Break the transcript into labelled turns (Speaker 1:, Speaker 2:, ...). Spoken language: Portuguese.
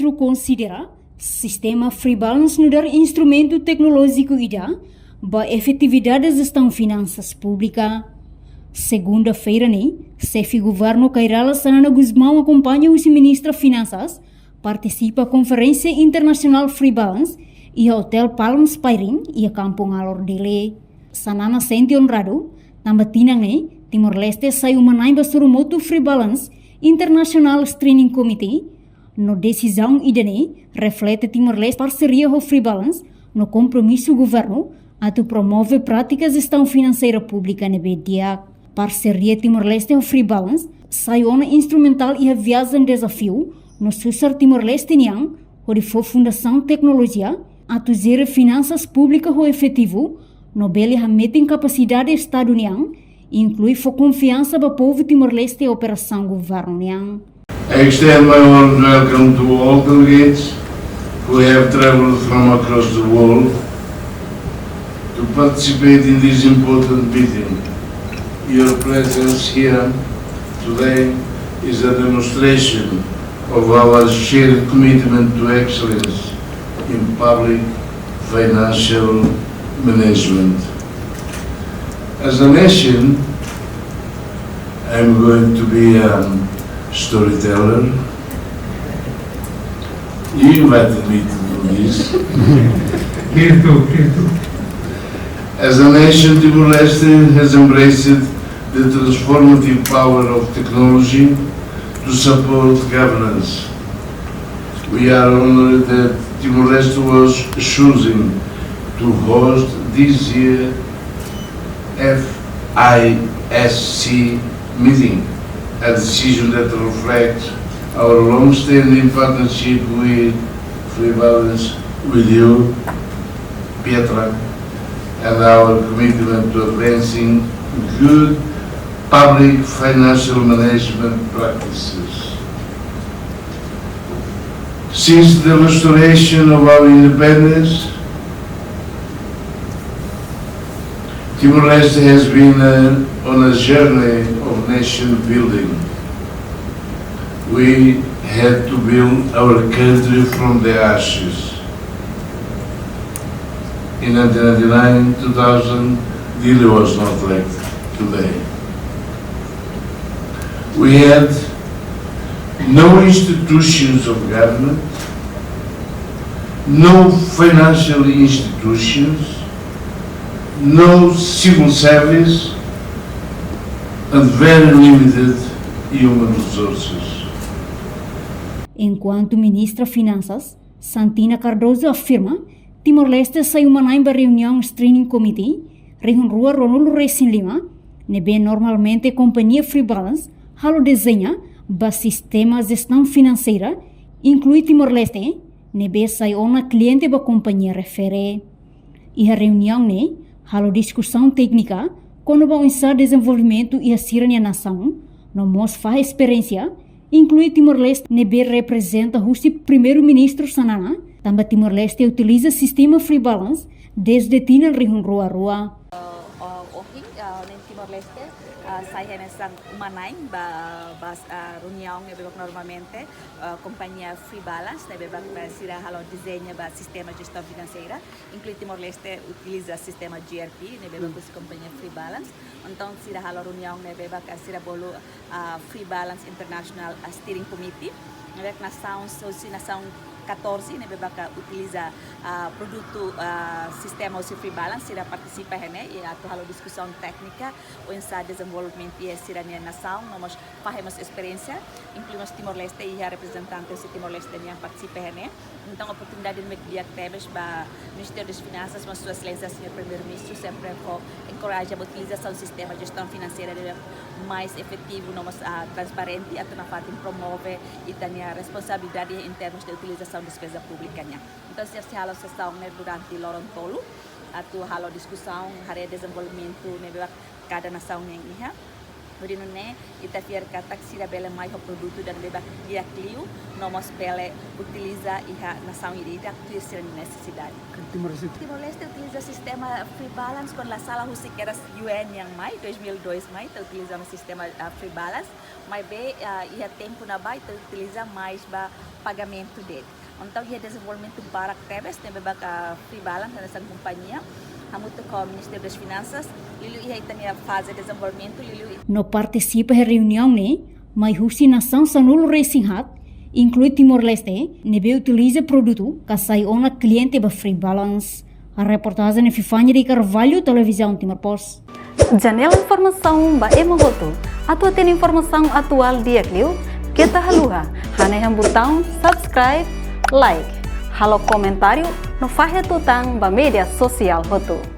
Speaker 1: primeiro-ministro considera sistema free balance no dar instrumento tecnológico ida para efetividade da gestão finanças pública. Segunda-feira, chefe governo Cairala Sanana Guzmão acompanha o ministro Finanças, participa da Conferência Internacional Free Balance e ao Hotel Palm Spring e a Kampung Alor dele. Sanana sente honrado, também Timor-Leste saiu manai basuro moto Free Balance International Screening Committee. No decisão idane reflete Timor-Leste parceria com Free Balance no compromisso do governo a promover práticas de gestão financeira pública na BDA. Parceria Timor-Leste com Free Balance saiu na instrumental e a viagem desafio no Susar Timor-Leste niang, onde foi Fundação Tecnologia a tuzer finanças públicas o efetivo, no bele a metem capacidade Estado niang, inclui foi confiança para o povo Timor-Leste e operação governo niang.
Speaker 2: I extend my warm welcome to all delegates who have traveled from across the world to participate in this important meeting. Your presence here today is a demonstration of our shared commitment to excellence in public financial management. As a nation, I'm going to be storyteller. You invited me to do this.
Speaker 3: Here too.
Speaker 2: As a nation, Timor-Leste has embraced the transformative power of technology to support governance. We are honored that Timor-Leste was chosen to host this year FISC meeting, a decision that reflects our long-standing partnership with Free Balance, with you, Pietra, and our commitment to advancing good public financial management practices. Since the restoration of our independence, Timor-Leste has been on a journey of nation building. We had to build our country from the ashes. In 1999, 2000, Dili was not like today. We had no institutions of government, no financial institutions, no civil service, and very limited human resources.
Speaker 1: Enquanto ministra Finanças, Santina Cardoso afirma Timor-Leste saiu manai para reunião Screening Committee, rua Ronaldo Reis Lima, nebe normalmente companhia Free Balance, halo desenha ba sistema de gestão financeira, inclui Timor-Leste, nebe saiu na cliente ba companhia refere. E a reunião halo discussão técnica, quando vão insar desenvolvimento e a sirania nação, no mos faz experiência, inclui Timor-Leste, nebe representa o primeiro-ministro Sanana. Também Timor-Leste utiliza sistema Free Balance desde Tina Rihun Rua.
Speaker 4: Timor-Leste saya nessa manai bas reunião normalmente companhia Free Balance bebak sira halo desenha ba sistema de gestão financeira, inclui Timor-Leste utiliza sistema GRP bebak companhia Free Balance. Então sira halo reunião bebak sira bolo Free Balance International Steering Committee bebak nação 14 bebaka utiliza produto sistema Free Balance sira participa e ato halo discussão técnica o ensa desenvolvimento e sira minha nação nós fazemos experiência incluímos Timor-Leste e a representante de Timor-Leste yang participa então a oportunidade de medir temas para Ministério das Finanças mas sua excelência senhor primeiro-ministro sempre encoraja a utilização do sistema de gestão financeira mais efetivo transparente e na parte promove e tem a responsabilidade em termos de utilização despesa pública. Então, se halo sessão durante lorong tolu, atau halo discussão, hari desenvolvimento, cada nação yang iha, Por isso, ita fiar katak sira bela mais o produto dan beba ia clio, nomos pele utiliza iha nação irida que sira necessidade. Timor-Leste utiliza sistema free balance com la sala husiqueras UN yang mai 2002 mai ta utiliza sistema free balance, mas be ia tempo na bai ta utiliza mais ba pagamento dele. Então ia desenvolvimento barak tebes tem beba free balance nessa companhia. Hamuto com o Ministério das Finanças, lilu ia itania fase de desenvolvimento, lilu.
Speaker 1: No participa da reunião, mas a nação Sanulo Racing Hat, inclui Timor-Leste, nebe utiliza produto que sai ona cliente ba free balance. A reportagem é Fifanya de Carvalho, Televisão Timor-Post.
Speaker 5: Janela informação ba emogoto. Atua tem informação atual dia Clio, kita haluha, haneham botão subscribe, like. Halo comentário no Fahia Tutang ba media sosial hotu.